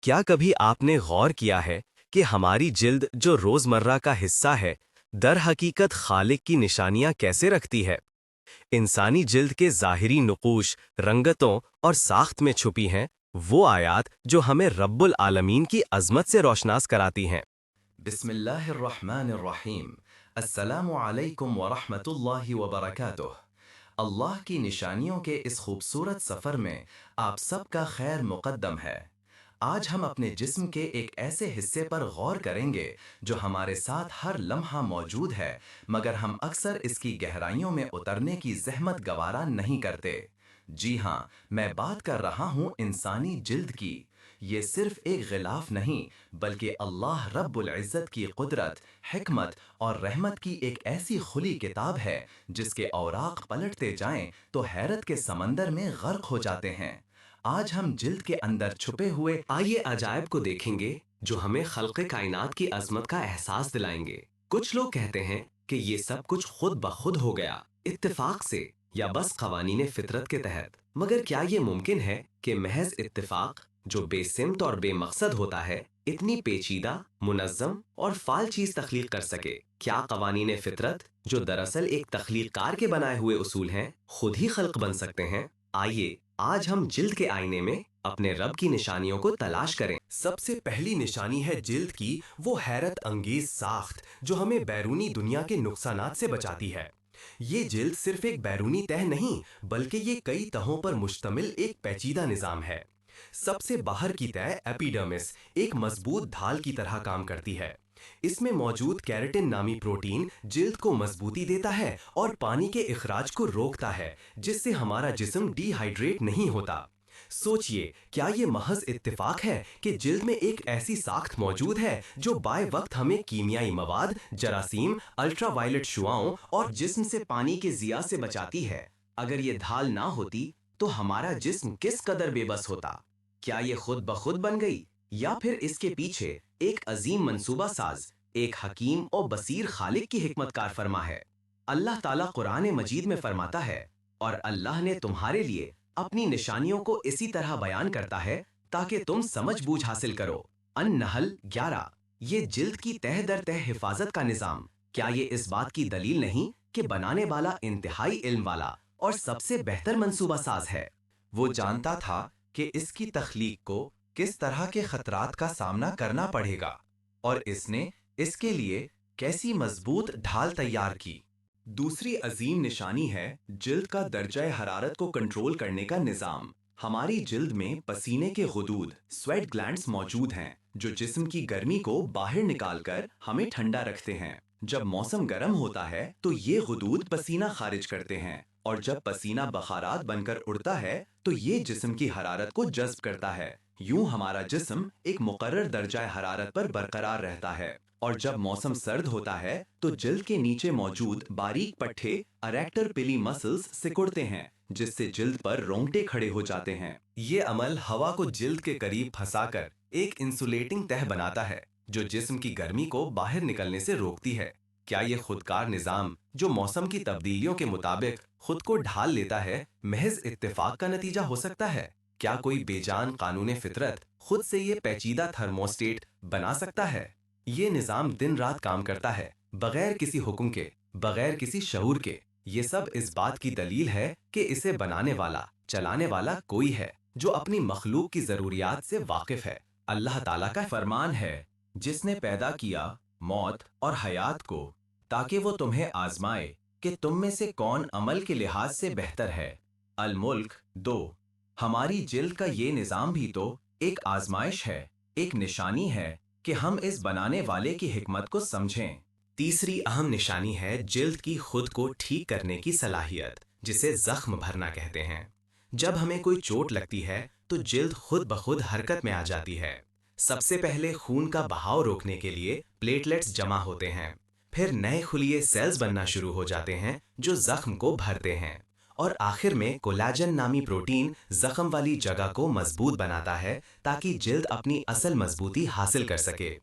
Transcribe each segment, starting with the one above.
کیا کبھی آپ نے غور کیا ہے کہ ہماری جلد جو روزمرہ کا حصہ ہے، در حقیقت خالق کی نشانیاں کیسے رکھتی ہے؟ انسانی جلد کے ظاہری نقوش، رنگتوں اور ساخت میں چھپی ہیں وہ آیات جو ہمیں رب العالمین کی عظمت سے روشناس کراتی ہیں۔ بسم اللہ الرحمن الرحیم۔ السلام علیکم ورحمۃ اللہ وبرکاتہ۔ اللہ کی نشانیوں کے اس خوبصورت سفر میں آپ سب کا خیر مقدم ہے۔ آج ہم اپنے جسم کے ایک ایسے حصے پر غور کریں گے جو ہمارے ساتھ ہر لمحہ موجود ہے، مگر ہم اکثر اس کی گہرائیوں میں اترنے کی زحمت گوارا نہیں کرتے۔ جی ہاں، میں بات کر رہا ہوں انسانی جلد کی۔ یہ صرف ایک غلاف نہیں بلکہ اللہ رب العزت کی قدرت، حکمت اور رحمت کی ایک ایسی کھلی کتاب ہے جس کے اوراق پلٹتے جائیں تو حیرت کے سمندر میں غرق ہو جاتے ہیں۔ آج ہم جلد کے اندر چھپے ہوئے آئیے عجائب کو دیکھیں گے جو ہمیں خلق کائنات کی عظمت کا احساس دلائیں گے۔ کچھ لوگ کہتے ہیں کہ یہ سب کچھ خود بخود ہو گیا، اتفاق سے یا بس قوانین فطرت کے تحت، مگر کیا یہ ممکن ہے کہ محض اتفاق جو بے سمت اور بے مقصد ہوتا ہے اتنی پیچیدہ، منظم اور فعال چیز تخلیق کر سکے؟ کیا قوانین فطرت جو دراصل ایک تخلیق کار کے بنائے ہوئے اصول ہیں خود ہی خلق بن سکتے ہیں؟ آئیے آج ہم جلد کے آئینے میں اپنے رب کی نشانیوں کو تلاش کریں۔ سب سے پہلی نشانی ہے جلد کی وہ حیرت انگیز ساخت جو ہمیں بیرونی دنیا کے نقصانات سے بچاتی ہے۔ یہ جلد صرف ایک بیرونی تہ نہیں بلکہ یہ کئی تہوں پر مشتمل ایک پیچیدہ نظام ہے۔ سب سے باہر کی تہ ایپیڈرمس ایک مضبوط ڈھال کی طرح کام کرتی ہے۔ اس میں موجود کیراٹن نامی پروٹین جلد کو مضبوطی دیتا ہے اور پانی کے اخراج کو روکتا ہے، جس سے ہمارا جسم ڈی ہائیڈریٹ نہیں ہوتا۔ سوچئے، کیا یہ محض اتفاق ہے کہ جلد میں ایک ایسی ساخت موجود ہے جو بائے وقت ہمیں کیمیائی مواد، جراثیم، الٹرا وائلٹ شعاؤں اور جسم سے پانی کے ضیاء سے بچاتی ہے؟ اگر یہ ڈھال نہ ہوتی تو ہمارا جسم کس قدر بے بس ہوتا؟ کیا یہ خود بخود بن گئی یا پھر اس کے پیچھے ایک عظیم منصوبہ ساز، ایک حکیم اور بصیر خالق کی حکمت کار فرما ہے؟ اللہ تعالیٰ قرآن مجید میں فرماتا ہے، اور اللہ نے تمہارے لیے اپنی نشانیوں کو اسی طرح بیان کرتا ہے تاکہ تم سمجھ بوجھ حاصل کرو۔ النحل 11۔ یہ جلد کی تہ در تہ حفاظت کا نظام، کیا یہ اس بات کی دلیل نہیں کہ بنانے والا انتہائی علم والا اور سب سے بہتر منصوبہ ساز ہے؟ وہ جانتا تھا کہ اس کی تخلیق کو کس طرح کے خطرات کا سامنا کرنا پڑے گا، اور اس نے اس کے لیے کیسی مضبوط ڈھال تیار کی۔ دوسری عظیم نشانی ہے جلد کا درجہ حرارت کو کنٹرول کرنے کا نظام۔ ہماری جلد میں پسینے کے غدود، سویٹ گلینڈز موجود ہیں جو جسم کی گرمی کو باہر نکال کر ہمیں ٹھنڈا رکھتے ہیں۔ جب موسم گرم ہوتا ہے تو یہ غدود پسینہ خارج کرتے ہیں، اور جب پسینہ بخارات بن کر اڑتا ہے تو یہ جسم کی حرارت کو جذب کرتا ہے۔ یوں ہمارا جسم ایک مقرر درجہ حرارت پر برقرار رہتا ہے، اور جب موسم سرد ہوتا ہے تو جلد کے نیچے موجود باریک پٹھے اریکٹر پلی مسلز سکڑتے ہیں، جس سے جلد پر رونگٹے کھڑے ہو جاتے ہیں۔ یہ عمل ہوا کو جلد کے قریب پھنسا کر ایک انسولیٹنگ تہ بناتا ہے جو جسم کی گرمی کو باہر نکلنے سے روکتی ہے۔ کیا یہ خودکار نظام جو موسم کی تبدیلیوں کے مطابق خود کو ڈھال لیتا ہے محض اتفاق کا نتیجہ ہو سکتا ہے؟ کیا کوئی بے جان قانون فطرت خود سے یہ پیچیدہ تھرموسٹیٹ بنا سکتا ہے؟ یہ نظام دن رات کام کرتا ہے، بغیر کسی حکم کے، بغیر کسی شعور کے۔ یہ سب اس بات کی دلیل ہے کہ اسے بنانے والا، چلانے والا کوئی ہے جو اپنی مخلوق کی ضروریات سے واقف ہے۔ اللہ تعالیٰ کا فرمان ہے، جس نے پیدا کیا موت اور حیات کو تاکہ وہ تمہیں آزمائے کہ تم میں سے کون عمل کے لحاظ سے بہتر ہے۔ الملک 2۔ ہماری جلد کا یہ نظام بھی تو ایک آزمائش ہے، ایک نشانی ہے کہ ہم اس بنانے والے کی حکمت کو سمجھیں۔ تیسری اہم نشانی ہے جلد کی خود کو ٹھیک کرنے کی صلاحیت، جسے زخم بھرنا کہتے ہیں۔ جب ہمیں کوئی چوٹ لگتی ہے تو جلد خود بخود حرکت میں آ جاتی ہے۔ سب سے پہلے خون کا بہاؤ روکنے کے لیے پلیٹلیٹس جمع ہوتے ہیں، پھر نئے خلیے سیلز بننا شروع ہو جاتے ہیں جو زخم کو بھرتے ہیں، اور آخر میں کولاجن نامی پروٹین زخم والی جگہ کو مضبوط بناتا ہے تاکہ جلد اپنی اصل مضبوطی حاصل کر سکے۔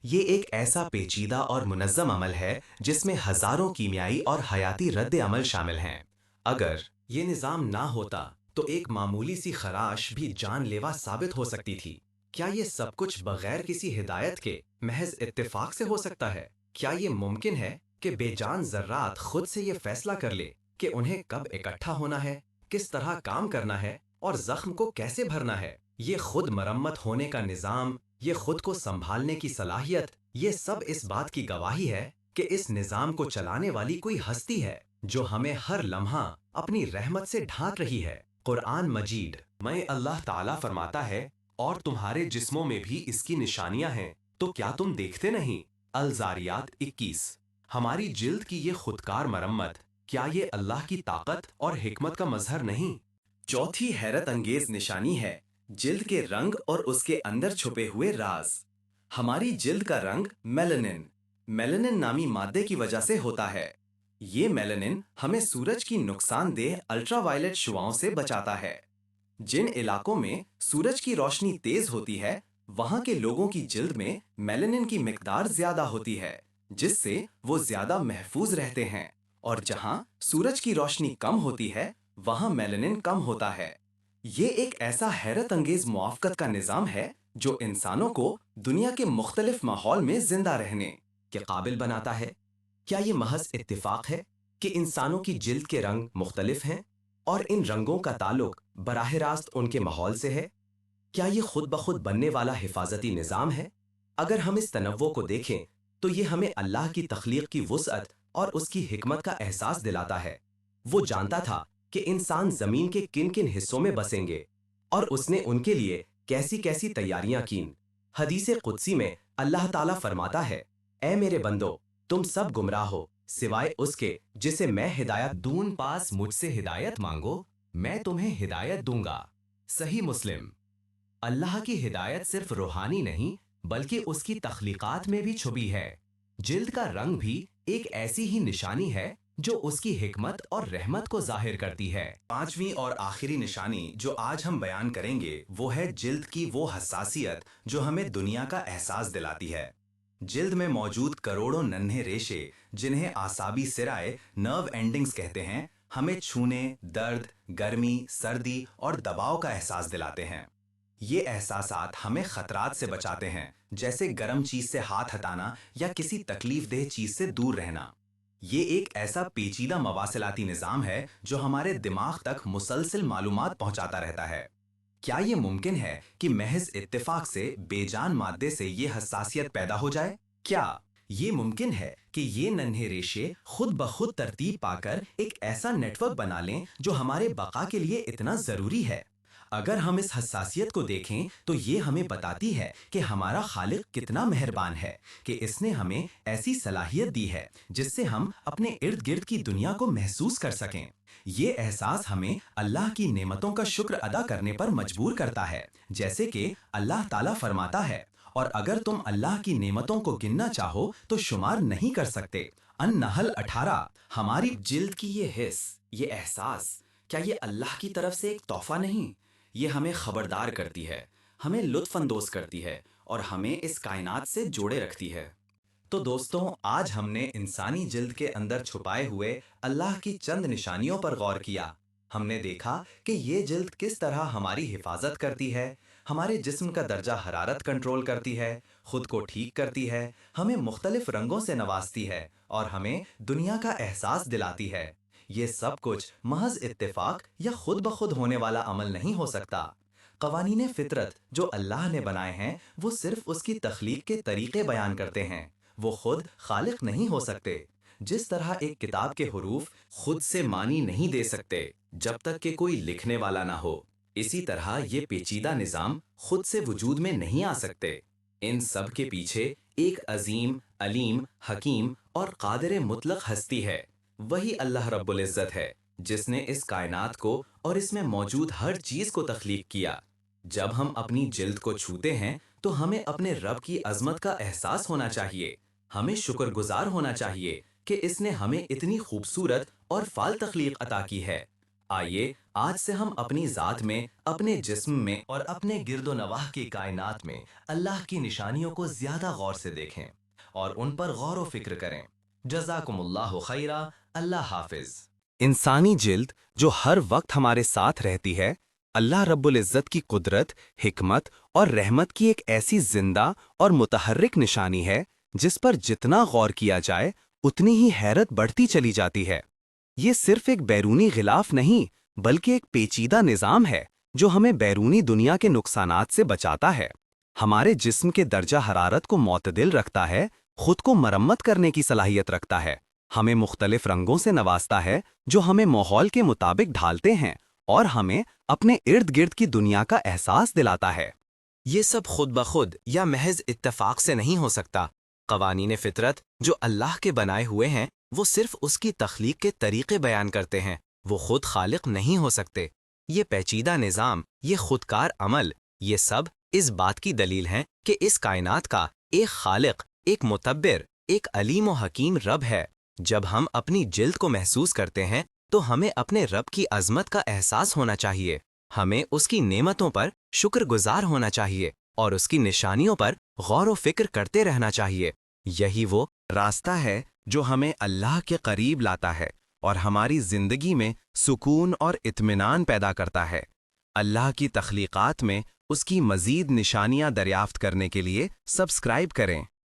یہ ایک ایسا پیچیدہ اور منظم عمل ہے جس میں ہزاروں کیمیائی اور حیاتی رد عمل شامل ہیں۔ اگر یہ نظام نہ ہوتا تو ایک معمولی سی خراش بھی جان لیوا ثابت ہو سکتی تھی۔ کیا یہ سب کچھ بغیر کسی ہدایت کے محض اتفاق سے ہو سکتا ہے؟ کیا یہ ممکن ہے کہ بے جان ذرات خود سے یہ فیصلہ کر لے کہ انہیں کب اکٹھا ہونا ہے، کس طرح کام کرنا ہے اور زخم کو کیسے بھرنا ہے؟ یہ خود مرمت ہونے کا نظام، یہ خود کو سنبھالنے کی صلاحیت، یہ سب اس بات کی گواہی ہے کہ اس نظام کو چلانے والی کوئی ہستی ہے جو ہمیں ہر لمحہ اپنی رحمت سے ڈھانک رہی ہے۔ قرآن مجید میں اللہ تعالیٰ فرماتا ہے، اور تمہارے جسموں میں بھی اس کی نشانیاں ہیں، تو کیا تم دیکھتے نہیں؟ الزاریات 21۔ ہماری جلد کی یہ خودکار مرمت، کیا یہ اللہ کی طاقت اور حکمت کا مظہر نہیں؟ چوتھی حیرت انگیز نشانی ہے جلد کے رنگ اور اس کے اندر چھپے ہوئے راز۔ ہماری جلد کا رنگ میلانن نامی مادے کی وجہ سے ہوتا ہے۔ یہ میلانن ہمیں سورج کی نقصان دہ الٹرا وائلٹ شعاؤں سے بچاتا ہے۔ جن علاقوں میں سورج کی روشنی تیز ہوتی ہے، وہاں کے لوگوں کی جلد میں میلانن کی مقدار زیادہ ہوتی ہے، جس سے وہ زیادہ محفوظ رہتے ہیں، اور جہاں سورج کی روشنی کم ہوتی ہے، وہاں میلانن کم ہوتا ہے۔ یہ ایک ایسا حیرت انگیز موافقت کا نظام ہے جو انسانوں کو دنیا کے مختلف ماحول میں زندہ رہنے کے قابل بناتا ہے۔ کیا یہ محض اتفاق ہے کہ انسانوں کی جلد کے رنگ مختلف ہیں اور ان رنگوں کا تعلق براہ راست ان کے ماحول سے ہے؟ کیا یہ خود بخود بننے والا حفاظتی نظام ہے؟ اگر ہم اس تنوع کو دیکھیں تو یہ ہمیں اللہ کی تخلیق کی وسعت اور اس کی حکمت کا احساس دلاتا ہے۔ وہ جانتا تھا کہ انسان زمین کے کن کن حصوں میں بسیں گے، اور اس نے ان کے لیے کیسی کیسی تیاریاں کیں۔ حدیث قدسی میں اللہ تعالیٰ فرماتا ہے، اے میرے بندو، تم سب گمراہ ہو سوائے اس کے جسے میں ہدایت دوں، پاس مجھ سے ہدایت مانگو، میں تمہیں ہدایت دوں گا۔ صحیح مسلم۔ اللہ کی ہدایت صرف روحانی نہیں بلکہ اس کی تخلیقات میں بھی چھپی ہے۔ جلد کا رنگ بھی ایک ایسی ہی نشانی ہے جو اس کی حکمت اور رحمت کو ظاہر کرتی ہے۔ پانچویں اور آخری نشانی جو آج ہم بیان کریں گے وہ ہے جلد کی وہ حساسیت جو ہمیں دنیا کا احساس دلاتی ہے۔ جلد میں موجود کروڑوں ننھے ریشے، جنہیں اعصابی سرائے نرو اینڈنگز کہتے ہیں، ہمیں چھونے، درد، گرمی، سردی اور دباؤ کا احساس دلاتے ہیں۔ یہ احساسات ہمیں خطرات سے بچاتے ہیں، جیسے گرم چیز سے ہاتھ ہٹانا یا کسی تکلیف دہ چیز سے دور رہنا۔ یہ ایک ایسا پیچیدہ مواصلاتی نظام ہے جو ہمارے دماغ تک مسلسل معلومات پہنچاتا رہتا ہے۔ کیا یہ ممکن ہے کہ محض اتفاق سے بے جان مادے سے یہ حساسیت پیدا ہو جائے؟ کیا یہ ممکن ہے کہ یہ ننھے ریشے خود بخود ترتیب پا کر ایک ایسا نیٹ ورک بنا لیں جو ہمارے بقا کے لیے اتنا ضروری ہے؟ اگر ہم اس حساسیت کو دیکھیں تو یہ ہمیں بتاتی ہے کہ ہمارا خالق کتنا مہربان ہے کہ اس نے ہمیں ایسی صلاحیت دی ہے جس سے ہم اپنے ارد گرد کی دنیا کو محسوس کر سکیں۔ یہ احساس ہمیں اللہ کی نعمتوں کا شکر ادا کرنے پر مجبور کرتا ہے، جیسے کہ اللہ تعالیٰ فرماتا ہے، اور اگر تم اللہ کی نعمتوں کو گننا چاہو تو شمار نہیں کر سکتے۔ النحل 18۔ ہماری جلد کی یہ حس، یہ احساس، کیا یہ اللہ کی طرف سے ایک تحفہ نہیں؟ یہ ہمیں خبردار کرتی ہے، ہمیں لطف اندوز کرتی ہے اور ہمیں اس کائنات سے جوڑے رکھتی ہے۔ تو دوستوں، آج ہم نے انسانی جلد کے اندر چھپائے ہوئے اللہ کی چند نشانیوں پر غور کیا۔ ہم نے دیکھا کہ یہ جلد کس طرح ہماری حفاظت کرتی ہے، ہمارے جسم کا درجہ حرارت کنٹرول کرتی ہے، خود کو ٹھیک کرتی ہے، ہمیں مختلف رنگوں سے نوازتی ہے اور ہمیں دنیا کا احساس دلاتی ہے۔ یہ سب کچھ محض اتفاق یا خود بخود ہونے والا عمل نہیں ہو سکتا۔ قوانین فطرت جو اللہ نے بنائے ہیں وہ صرف اس کی تخلیق کے طریقے بیان کرتے ہیں، وہ خود خالق نہیں ہو سکتے۔ جس طرح ایک کتاب کے حروف خود سے معنی نہیں دے سکتے جب تک کہ کوئی لکھنے والا نہ ہو، اسی طرح یہ پیچیدہ نظام خود سے وجود میں نہیں آ سکتے۔ ان سب کے پیچھے ایک عظیم، علیم، حکیم اور قادر مطلق ہستی ہے۔ وہی اللہ رب العزت ہے جس نے اس کائنات کو اور اس میں موجود ہر چیز کو تخلیق کیا۔ جب ہم اپنی جلد کو چھوتے ہیں تو ہمیں اپنے رب کی عظمت کا احساس ہونا چاہیے۔ ہمیں شکر گزار ہونا چاہیے کہ اس نے ہمیں اتنی خوبصورت اور فعال تخلیق عطا کی ہے۔ آئیے آج سے ہم اپنی ذات میں، اپنے جسم میں اور اپنے گرد و نواح کی کائنات میں اللہ کی نشانیوں کو زیادہ غور سے دیکھیں اور ان پر غور و فکر کریں۔ جزاکم اللہ خیرہ۔ اللہ حافظ۔ انسانی جلد جو ہر وقت ہمارے ساتھ رہتی ہے، اللہ رب العزت کی قدرت، حکمت اور رحمت کی ایک ایسی زندہ اور متحرک نشانی ہے جس پر جتنا غور کیا جائے اتنی ہی حیرت بڑھتی چلی جاتی ہے۔ یہ صرف ایک بیرونی غلاف نہیں بلکہ ایک پیچیدہ نظام ہے جو ہمیں بیرونی دنیا کے نقصانات سے بچاتا ہے، ہمارے جسم کے درجہ حرارت کو معتدل رکھتا ہے، خود کو مرمت کرنے کی صلاحیت رکھتا ہے، ہمیں مختلف رنگوں سے نوازتا ہے جو ہمیں ماحول کے مطابق ڈھالتے ہیں اور ہمیں اپنے ارد گرد کی دنیا کا احساس دلاتا ہے۔ یہ سب خود بخود یا محض اتفاق سے نہیں ہو سکتا۔ قوانین فطرت جو اللہ کے بنائے ہوئے ہیں وہ صرف اس کی تخلیق کے طریقے بیان کرتے ہیں، وہ خود خالق نہیں ہو سکتے۔ یہ پیچیدہ نظام، یہ خودکار عمل، یہ سب اس بات کی دلیل ہیں کہ اس کائنات کا ایک خالق، ایک متبر، ایک علیم و حکیم رب ہے۔ جب ہم اپنی جلد کو محسوس کرتے ہیں تو ہمیں اپنے رب کی عظمت کا احساس ہونا چاہیے، ہمیں اس کی نعمتوں پر شکر گزار ہونا چاہیے اور اس کی نشانیوں پر غور و فکر کرتے رہنا چاہیے۔ یہی وہ راستہ ہے جو ہمیں اللہ کے قریب لاتا ہے اور ہماری زندگی میں سکون اور اطمینان پیدا کرتا ہے۔ اللہ کی تخلیقات میں اس کی مزید نشانیاں دریافت کرنے کے لیے سبسکرائب کریں۔